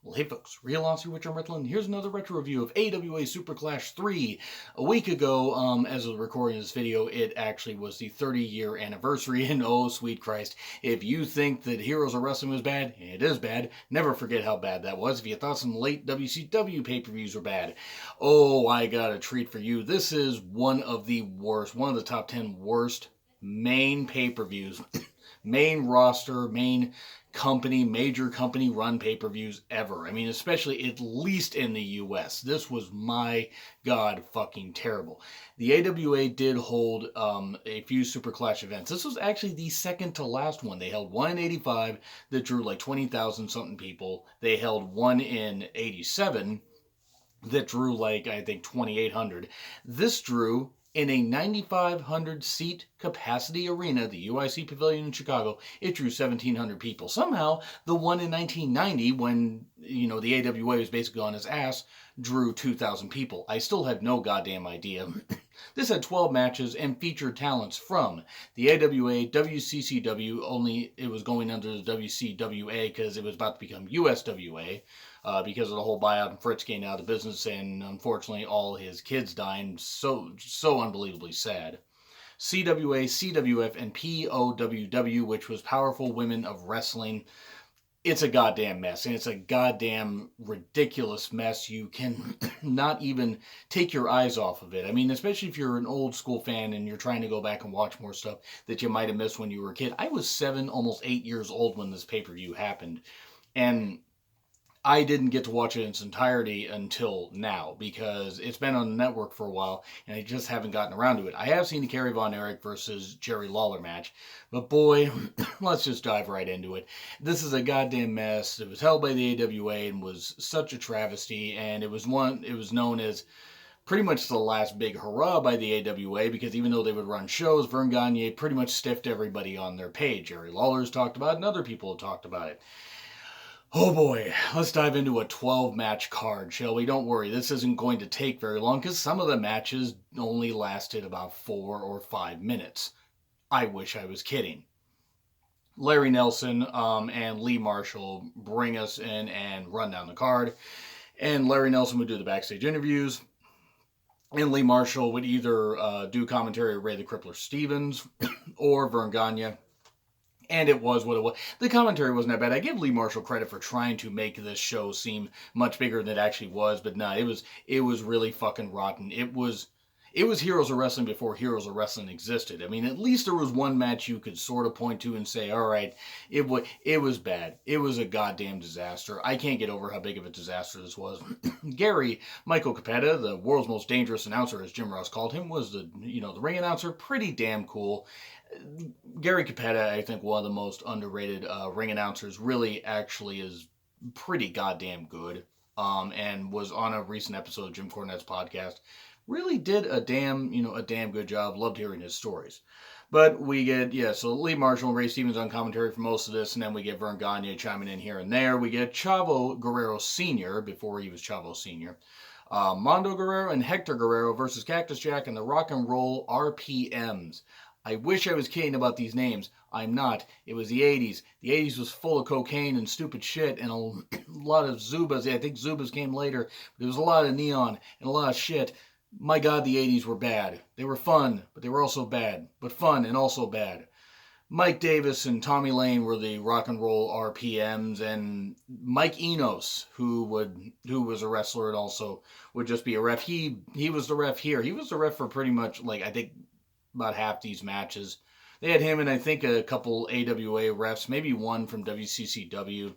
Well, hey folks, Real Aussie Witcher Ritlin. Here's another retro review of AWA Superclash 3. A week ago, as of recording this video, it actually was the 30-year anniversary, and oh, sweet Christ, if you think that Heroes of Wrestling was bad, it is bad. Never forget how bad that was. If you thought some late WCW pay-per-views were bad, oh, I got a treat for you. This is one of the worst, one of the top 10 worst main pay-per-views, main roster, main major company run pay-per-views ever. I mean, especially at least in the US. This was, my God, fucking terrible. The AWA did hold a few Superclash events. This was actually the second to last one. They held one in 85 that drew like 20,000 something people. They held one in 87 that drew like, I think, 2,800. This drew in a 9,500 seat capacity arena, the UIC Pavilion in Chicago, it drew 1,700 people. Somehow, the one in 1990, when, the AWA was basically on his ass, drew 2,000 people. I still have no goddamn idea. This had 12 matches and featured talents from the AWA, WCCW, only it was going under the WCWA because it was about to become USWA. Because of the whole buyout and Fritz getting out of the business and unfortunately all his kids dying. So unbelievably sad. CWA, CWF, and POWW, which was Powerful Women of Wrestling. It's a goddamn mess, and it's a goddamn ridiculous mess. You can not even take your eyes off of it. I mean, especially if you're an old school fan and you're trying to go back and watch more stuff that you might have missed when you were a kid. I was 7, almost 8 years old when this pay-per-view happened, and I didn't get to watch it in its entirety until now because it's been on the network for a while and I just haven't gotten around to it. I have seen the Kerry Von Erich versus Jerry Lawler match, but boy, let's just dive right into it. This is a goddamn mess. It was held by the AWA and was such a travesty, and it was known as pretty much the last big hurrah by the AWA because even though they would run shows, Vern Gagne pretty much stiffed everybody on their page. Jerry Lawler's talked about it and other people have talked about it. Oh boy, let's dive into a 12-match card, shall we? Don't worry, this isn't going to take very long because some of the matches only lasted about 4 or 5 minutes. I wish I was kidding. Larry Nelson and Lee Marshall bring us in and run down the card, and Larry Nelson would do the backstage interviews, and Lee Marshall would either do commentary with Ray the Crippler Stevens or Vern Gagne. And it was what it was. The commentary wasn't that bad. I give Lee Marshall credit for trying to make this show seem much bigger than it actually was, but no, it was really fucking rotten. It was Heroes of Wrestling before Heroes of Wrestling existed. I mean, at least there was one match you could sort of point to and say, all right, it was bad. It was a goddamn disaster. I can't get over how big of a disaster this was. Gary Michael Capetta, the world's most dangerous announcer, as Jim Ross called him, was the ring announcer. Pretty damn cool. Gary Capetta, I think, one of the most underrated ring announcers, really actually is pretty goddamn good, and was on a recent episode of Jim Cornette's podcast. Really did a damn good job. Loved hearing his stories. But we get, so Lee Marshall and Ray Stevens on commentary for most of this, and then we get Vern Gagne chiming in here and there. We get Chavo Guerrero Sr., before he was Chavo Sr., Mondo Guerrero and Hector Guerrero versus Cactus Jack and the Rock and Roll RPMs. I wish I was kidding about these names. I'm not. It was the 80s. The 80s was full of cocaine and stupid shit and a lot of Zubas. I think Zubas came later. But there was a lot of neon and a lot of shit. My God, the 80s were bad. They were fun, but they were also bad. But fun and also bad. Mike Davis and Tommy Lane were the rock and roll RPMs, and Mike Enos, who was a wrestler and also would just be a ref. He was the ref here. He was the ref for pretty much, I think, about half these matches. They had him and I think a couple AWA refs, maybe one from WCCW.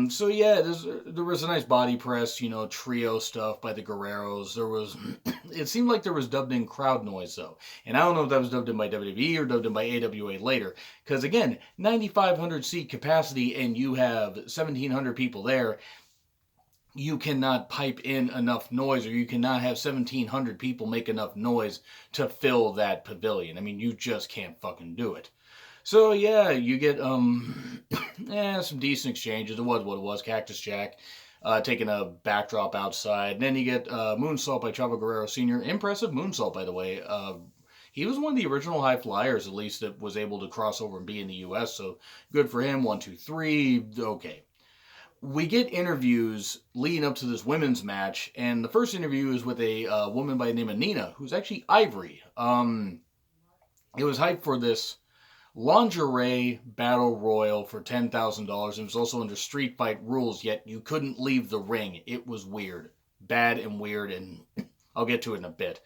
So yeah, there was a nice body press, trio stuff by the Guerreros. It seemed like there was dubbed in crowd noise though. And I don't know if that was dubbed in by WWE or dubbed in by AWA later. Because again, 9,500 seat capacity and you have 1,700 people there. You cannot pipe in enough noise, or you cannot have 1,700 people make enough noise to fill that pavilion. I mean, you just can't fucking do it. So yeah, you get some decent exchanges. It was what it was. Cactus Jack taking a backdrop outside. And then you get Moonsault by Chavo Guerrero Sr. Impressive moonsault, by the way. He was one of the original high flyers, at least, that was able to cross over and be in the U.S., so good for him. 1, 2, 3, okay. we get interviews leading up to this women's match, and the first interview is with a woman by the name of Nina, who's actually Ivory. It was hyped for this lingerie battle royal for $10,000. It was also under street fight rules, yet you couldn't leave the ring. It was weird. Bad and weird, and I'll get to it in a bit.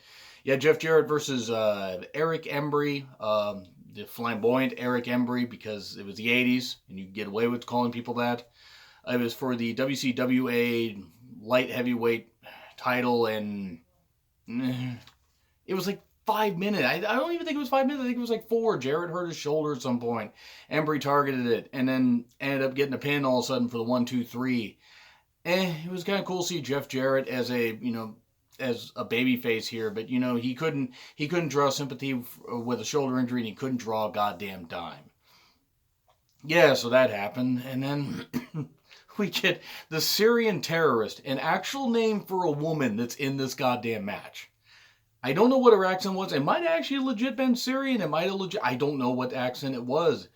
Yeah, Jeff Jarrett versus Eric Embry, the flamboyant Eric Embry, because it was the 80s, and you could get away with calling people that. It was for the WCWA light heavyweight title, and it was like 5 minutes. I don't even think it was 5 minutes. I think it was like 4. Jarrett hurt his shoulder at some point. Embry targeted it, and then ended up getting a pin all of a sudden for the 1-2-3. It was kind of cool to see Jeff Jarrett as a, as a babyface here, but he couldn't draw sympathy with a shoulder injury, and he couldn't draw a goddamn dime. Yeah, so that happened, and then we get the Syrian terrorist, an actual name for a woman that's in this goddamn match. I don't know what her accent was. It might have actually legit been Syrian. It might have legit. I don't know what accent it was.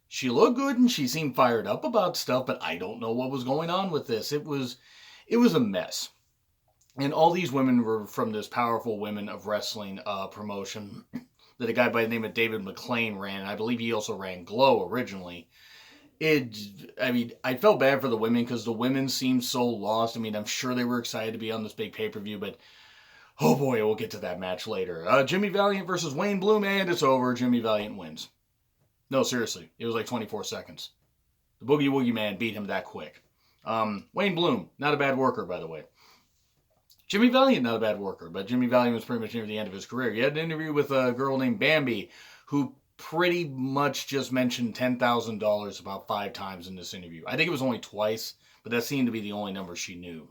She looked good and she seemed fired up about stuff, but I don't know what was going on with this. It was a mess. And all these women were from this Powerful Women of Wrestling promotion that a guy by the name of David McLean ran. I believe he also ran Glow originally. I felt bad for the women because the women seemed so lost. I'm sure they were excited to be on this big pay-per-view, but oh boy, we'll get to that match later. Jimmy Valiant versus Wayne Bloom, and it's over. Jimmy Valiant wins. No, seriously. It was like 24 seconds. The Boogie Woogie Man beat him that quick. Wayne Bloom, not a bad worker, by the way. Jimmy Valiant, not a bad worker, but Jimmy Valiant was pretty much near the end of his career. He had an interview with a girl named Bambi, who pretty much just mentioned $10,000 about 5 times in this interview. I think it was only twice, but that seemed to be the only number she knew.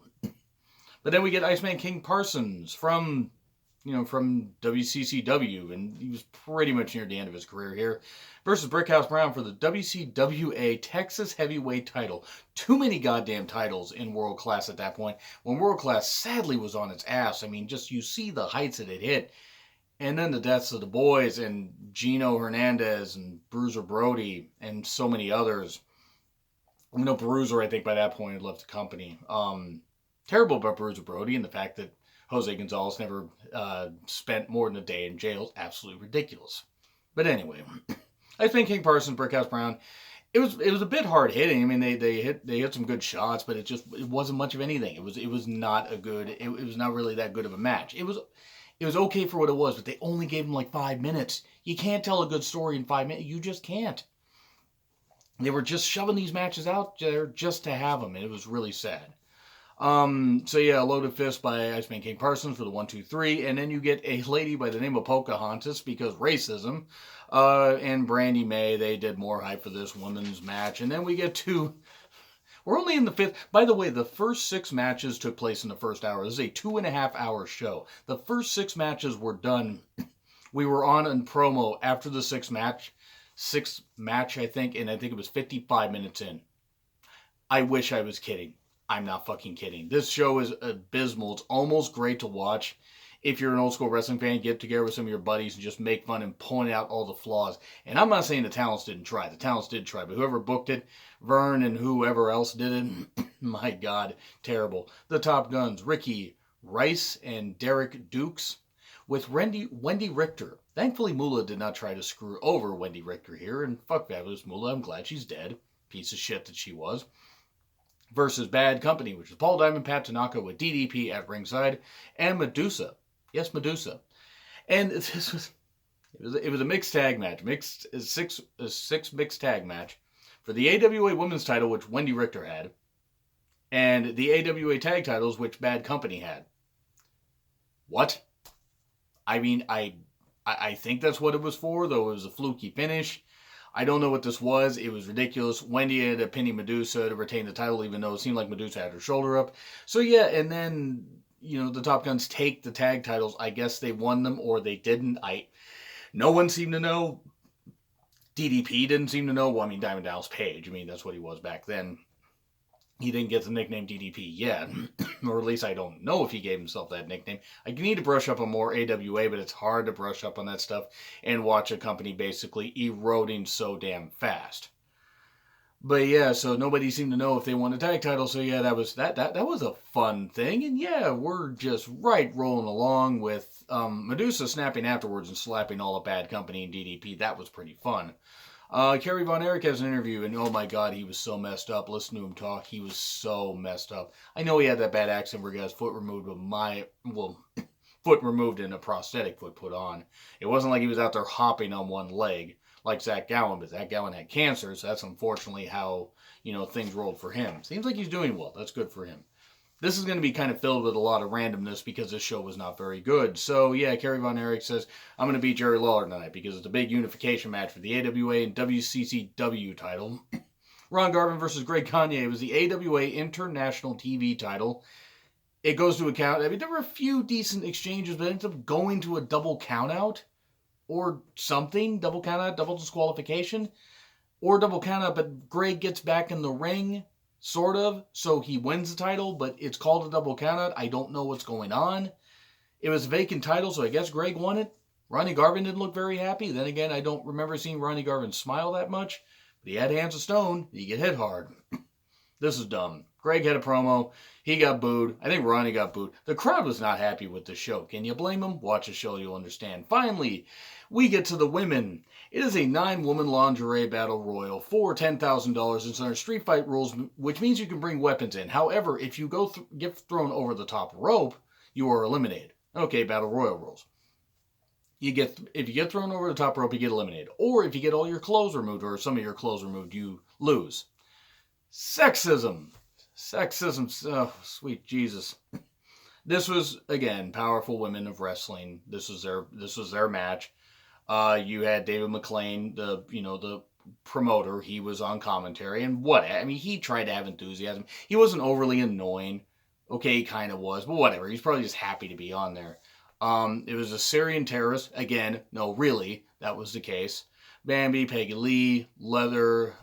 But then we get Iceman King Parsons from WCCW, and he was pretty much near the end of his career here, versus Brickhouse Brown for the WCWA Texas Heavyweight title. Too many goddamn titles in World Class at that point, when World Class sadly was on its ass. Just you see the heights that it hit. And then the deaths of the boys, and Gino Hernandez, and Bruiser Brody, and so many others. Bruiser, I think, by that point had left the company. Terrible about Bruiser Brody, and the fact that Jose Gonzalez never spent more than a day in jail is absolutely ridiculous. But anyway, I think King Parsons, Brickhouse Brown, it was a bit hard hitting. They hit some good shots, but it wasn't much of anything. It was not really that good of a match. It was okay for what it was, but they only gave him like 5 minutes. You can't tell a good story in 5 minutes. You just can't. They were just shoving these matches out there just to have them, and it was really sad. So yeah, a loaded fist by Iceman King Parsons for the 1-2-3, and then you get a lady by the name of Pocahontas, because racism, and Brandy May. They did more hype for this women's match, and then we get to, we're only in the 5th. By the way, the first 6 matches took place in the first hour. This is a 2.5-hour show. The first 6 matches were done. We were on in promo after the 6th match, I think, and I think it was 55 minutes in. I wish I was kidding. I'm not fucking kidding. This show is abysmal. It's almost great to watch. If you're an old school wrestling fan, get together with some of your buddies and just make fun and point out all the flaws. And I'm not saying the talents didn't try. The talents did try. But whoever booked it, Vern and whoever else did it, my God, terrible. The Top Guns, Ricky Rice and Derek Dukes, with Wendy Richter. Thankfully, Moolah did not try to screw over Wendy Richter here. And fuck Fabulous Moolah. I'm glad she's dead. Piece of shit that she was. Versus Bad Company, which is Paul Diamond, Pat Tanaka with DDP at ringside, and Medusa. Yes, Medusa. And it was a mixed tag match, a six mixed tag match for the AWA Women's title, which Wendy Richter had, and the AWA tag titles, which Bad Company had. What? I think that's what it was for, though it was a fluky finish. I don't know what this was. It was ridiculous. Wendy ended up pinning Medusa to retain the title, even though it seemed like Medusa had her shoulder up. So yeah, and then, the Top Guns take the tag titles. I guess they won them or they didn't. No one seemed to know. DDP didn't seem to know. Well, Diamond Dallas Page. That's what he was back then. He didn't get the nickname DDP yet. Or at least I don't know if he gave himself that nickname. I need to brush up on more AWA, but it's hard to brush up on that stuff and watch a company basically eroding so damn fast. But yeah, so nobody seemed to know if they won a tag title. So yeah, that was a fun thing. And yeah, we're just right rolling along with Medusa snapping afterwards and slapping all the bad company in DDP. That was pretty fun. Kerry Von Erich has an interview, and oh my god, he was so messed up. Listen to him talk. He was so messed up. I know he had that bad accident where he got his foot removed, foot removed and a prosthetic foot put on. It wasn't like he was out there hopping on one leg like Zach Gowen, but Zach Gowen had cancer, so that's unfortunately how, things rolled for him. Seems like he's doing well. That's good for him. This is going to be kind of filled with a lot of randomness because this show was not very good. So, yeah, Kerry Von Erich says, I'm going to beat Jerry Lawler tonight because it's a big unification match for the AWA and WCCW title. Ron Garvin versus Greg Gagne was the AWA International TV title. It goes to a count. I mean, there were a few decent exchanges, but it ends up going to a double countout or something. Double countout, double disqualification, or double countout, but Greg gets back in the ring, sort of, so he wins the title, but it's called a double countout. I don't know what's going on. It was a vacant title, so I guess Greg won it. Ronnie Garvin didn't look very happy. Then again, I don't remember seeing Ronnie Garvin smile that much, but he had hands of stone. He get hit hard. This is dumb. Greg had a promo. He got booed. I think Ronnie got booed. The crowd was not happy with the show. Can you blame them? Watch the show, you'll understand. Finally, we get to the women. It is a 9-woman lingerie battle royal for $10,000. It's under street fight rules, which means you can bring weapons in. However, if you get thrown over the top rope, you are eliminated. Okay, battle royal rules. If you get thrown over the top rope, you get eliminated. Or if you get all your clothes removed, or some of your clothes removed, you lose. Sexism. Oh, sweet Jesus. This was, again, powerful women of wrestling. This was their match. You had David McLean, the promoter. He was on commentary, and he tried to have enthusiasm. He wasn't overly annoying. Okay, he kind of was, but whatever. He's probably just happy to be on there. It was a Syrian terrorist. Again, no, really, that was the case. Bambi, Peggy Lee Leather,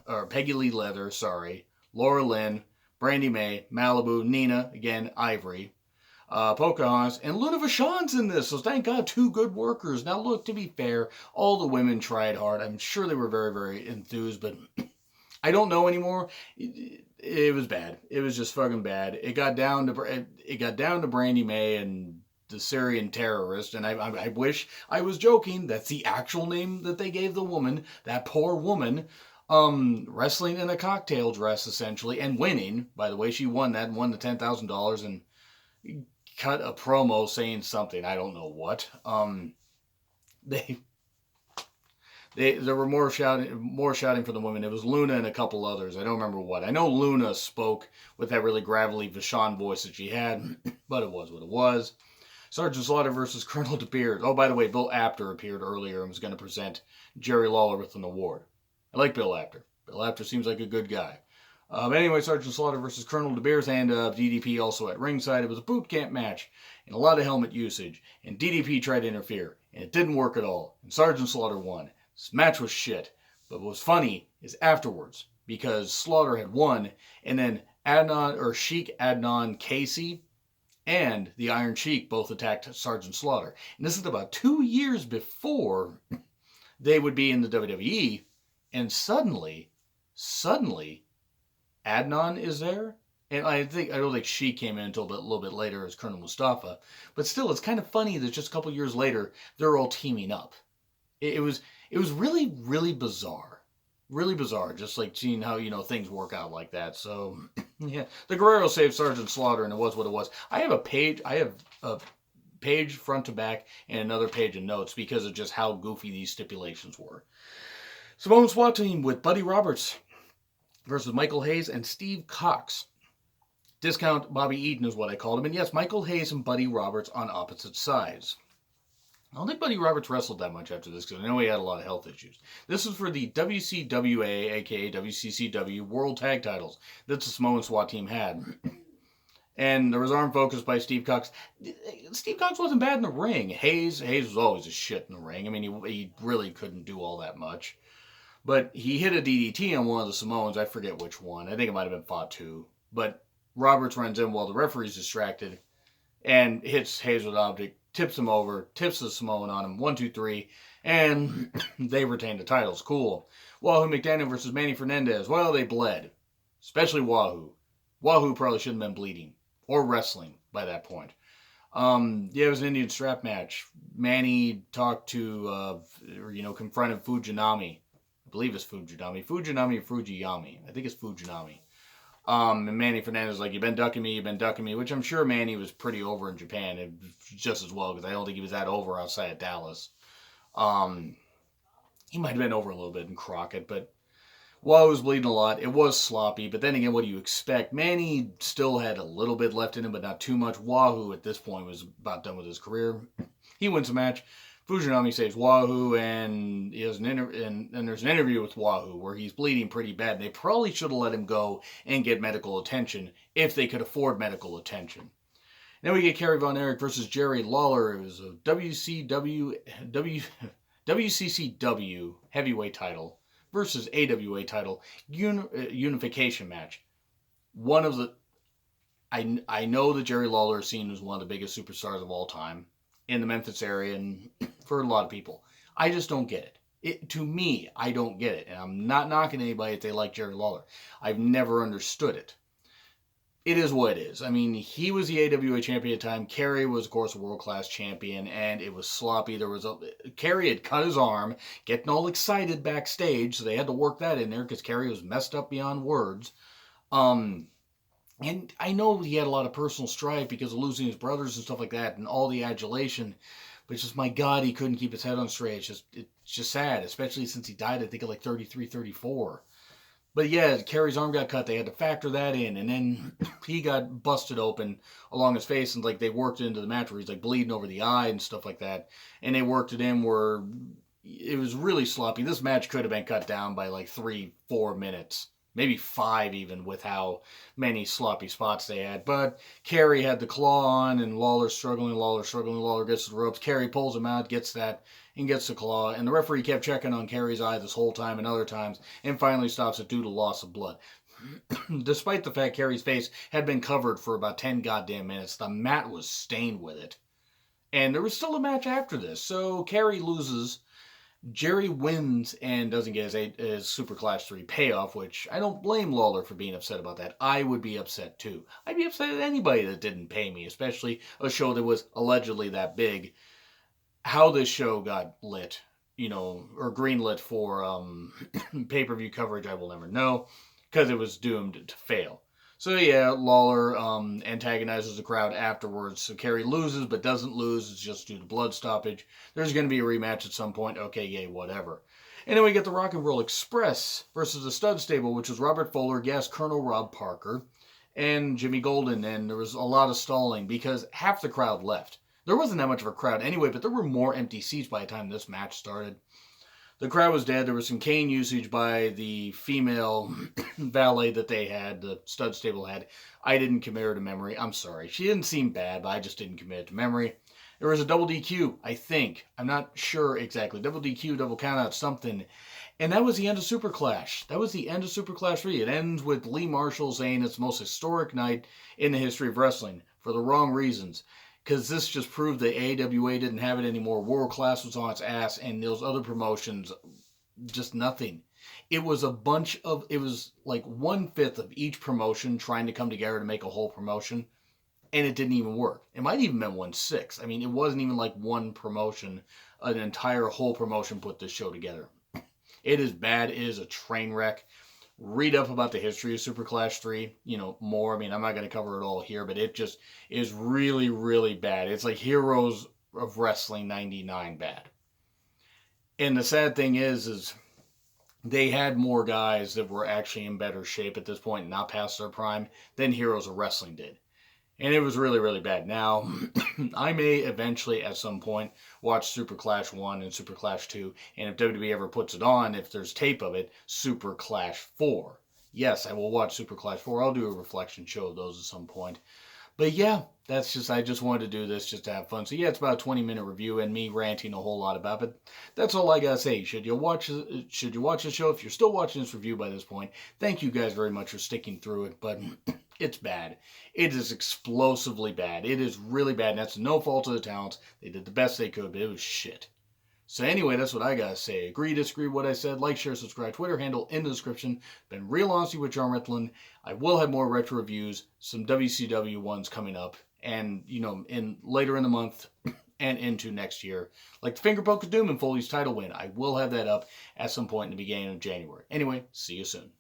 Laura Lynn, Brandy May, Malibu, Nina, again, Ivory, Pocahontas, and Luna Vachon's in this, so thank God, 2 good workers. Now look, to be fair, all the women tried hard. I'm sure they were very, very enthused, but I don't know anymore. It was bad. It was just fucking bad. It got down to Brandy May and the Syrian terrorist, and I wish I was joking. That's the actual name that they gave the woman, that poor woman. Wrestling in a cocktail dress, essentially, and winning. By the way, she won that and won the $10,000 and cut a promo saying something. I don't know what. There were more shouting for the women. It was Luna and a couple others. I don't remember what. I know Luna spoke with that really gravelly Vachon voice that she had, but it was what it was. Sergeant Slaughter versus Colonel DeBeard. Oh, by the way, Bill Apter appeared earlier and was going to present Jerry Lawler with an award. I like Bill Apter. Bill Apter seems like a good guy. But anyway, Sergeant Slaughter versus Colonel DeBeard's hand up. DDP also at ringside. It was a boot camp match and a lot of helmet usage. And DDP tried to interfere, and it didn't work at all. And Sergeant Slaughter won. This match was shit. But what was funny is afterwards, because Slaughter had won, and then Sheik Adnan Casey and the Iron Sheik both attacked Sergeant Slaughter. And this is about 2 years before they would be in the WWE. And suddenly, Adnan is there. And I don't think she came in until a little bit later as Colonel Mustafa. But still, it's kind of funny that just a couple years later, they're all teaming up. It was really, really bizarre. Really bizarre, just like seeing how, things work out like that. So, yeah. The Guerrero saved Sergeant Slaughter, and it was what it was. I have a page front to back and another page of notes because of just how goofy these stipulations were. Samoan SWAT team with Buddy Roberts versus Michael Hayes and Steve Cox. Discount Bobby Eaton is what I called him. And yes, Michael Hayes and Buddy Roberts on opposite sides. I don't think Buddy Roberts wrestled that much after this because I know he had a lot of health issues. This is for the WCWA, aka WCCW, World Tag Titles that the Samoan SWAT team had. And there was arm focus by Steve Cox. Steve Cox wasn't bad in the ring. Hayes was always a shit in the ring. I mean, he really couldn't do all that much. But he hit a DDT on one of the Samoans. I forget which one. I think it might have been Fatu. But Roberts runs in while the referee's distracted and hits Hayes with an object, tips him over, tips the Samoan on him. 1, 2, 3. And they retain the titles. Cool. Wahoo McDaniel versus Manny Fernandez. Well, they bled. Especially Wahoo. Wahoo probably shouldn't have been bleeding. Or wrestling by that point. Yeah, it was an Indian strap match. Manny talked to, confronted Fujinami. I believe it's Fujinami. Fujinami or Fujiyami. I think it's Fujinami. And Manny Fernandez was like, you've been ducking me, which I'm sure Manny was pretty over in Japan just as well, because I don't think he was that over outside of Dallas. He might have been over a little bit in Crockett, but Wahoo was bleeding a lot. It was sloppy, but then again, what do you expect? Manny still had a little bit left in him, but not too much. Wahoo, at this point, was about done with his career. He wins the match. Fujinami saves Wahoo, and he has and there's an interview with Wahoo where he's bleeding pretty bad. And they probably should have let him go and get medical attention if they could afford medical attention. Then we get Kerry Von Erich versus Jerry Lawler. It was a WCCW heavyweight title versus AWA title unification match. One of the I know that Jerry Lawler is seen as one of the biggest superstars of all time in the Memphis area, and for a lot of people, I just don't get it. To me, I don't get it, and I'm not knocking anybody if they like Jerry Lawler. I've never understood it. It is what it is. I mean, he was the AWA champion at the time. Kerry was, of course, a world-class champion, and it was sloppy. Kerry had cut his arm, getting all excited backstage, so they had to work that in there because Kerry was messed up beyond words. And I know he had a lot of personal strife because of losing his brothers and stuff like that and all the adulation. But it's just, my God, he couldn't keep his head on straight. It's just sad, especially since he died, I think, at like 33, 34. But yeah, Kerry's arm got cut. They had to factor that in. And then he got busted open along his face. And like they worked it into the match where he's like bleeding over the eye and stuff like that. And they worked it in where it was really sloppy. This match could have been cut down by like 3-4 minutes. Maybe 5 even, with how many sloppy spots they had. But Kerry had the claw on, and Lawler struggling. Lawler gets to the ropes. Kerry pulls him out, gets that, and gets the claw. And the referee kept checking on Kerry's eye this whole time and other times, and finally stops it due to loss of blood. Despite the fact Kerry's face had been covered for about 10 goddamn minutes, the mat was stained with it. And there was still a match after this. So Kerry loses. Jerry wins and doesn't get his Superclash 3 payoff, which I don't blame Lawler for being upset about that. I would be upset too. I'd be upset at anybody that didn't pay me, especially a show that was allegedly that big. How this show got lit, or greenlit for pay-per-view coverage, I will never know, because it was doomed to fail. So yeah, Lawler antagonizes the crowd afterwards. So Kerry loses, but doesn't lose. It's just due to blood stoppage. There's going to be a rematch at some point. Okay, yay, whatever. And then we get the Rock and Roll Express versus the Stud Stable, which was Robert Fuller, Colonel Rob Parker, and Jimmy Golden. And there was a lot of stalling because half the crowd left. There wasn't that much of a crowd anyway, but there were more empty seats by the time this match started. The crowd was dead. There was some cane usage by the female valet that they had, the Stud Stable had. I didn't commit her to memory. I'm sorry. She didn't seem bad, but I just didn't commit it to memory. There was a double DQ, I think. I'm not sure exactly. Double DQ, double countout, something. And that was the end of Superclash. That was the end of Superclash 3. It ends with Lee Marshall saying it's the most historic night in the history of wrestling for the wrong reasons. Because this just proved that AWA didn't have it anymore. World Class was on its ass, and those other promotions, just nothing. It was like 1/5 of each promotion trying to come together to make a whole promotion, and it didn't even work. It might even been 1/6. I mean, it wasn't even like one promotion, an entire whole promotion put this show together. It is bad. It is a train wreck. Read up about the history of Superclash 3, more. I mean, I'm not going to cover it all here, but it just is really, really bad. It's like Heroes of Wrestling 99 bad. And the sad thing is they had more guys that were actually in better shape at this point, not past their prime, than Heroes of Wrestling did. And it was really, really bad. Now, I may eventually, at some point, watch Superclash 1 and Superclash 2. And if WWE ever puts it on, if there's tape of it, Superclash 4. Yes, I will watch Superclash 4. I'll do a reflection show of those at some point. But yeah, I just wanted to do this just to have fun. So yeah, it's about a 20-minute review and me ranting a whole lot about it. That's all I gotta say. Should you watch the show? If you're still watching this review by this point, thank you guys very much for sticking through it. But it's bad. It is explosively bad. It is really bad. And that's no fault of the talents. They did the best they could, but it was shit. So anyway, that's what I gotta say. Agree, disagree with what I said. Like, share, subscribe. Twitter handle in the description. Been real honest with John Ritlin. I will have more retro reviews, some WCW ones coming up, and in later in the month and into next year, like the Finger Poke of Doom and Foley's title win. I will have that up at some point in the beginning of January. Anyway, see you soon.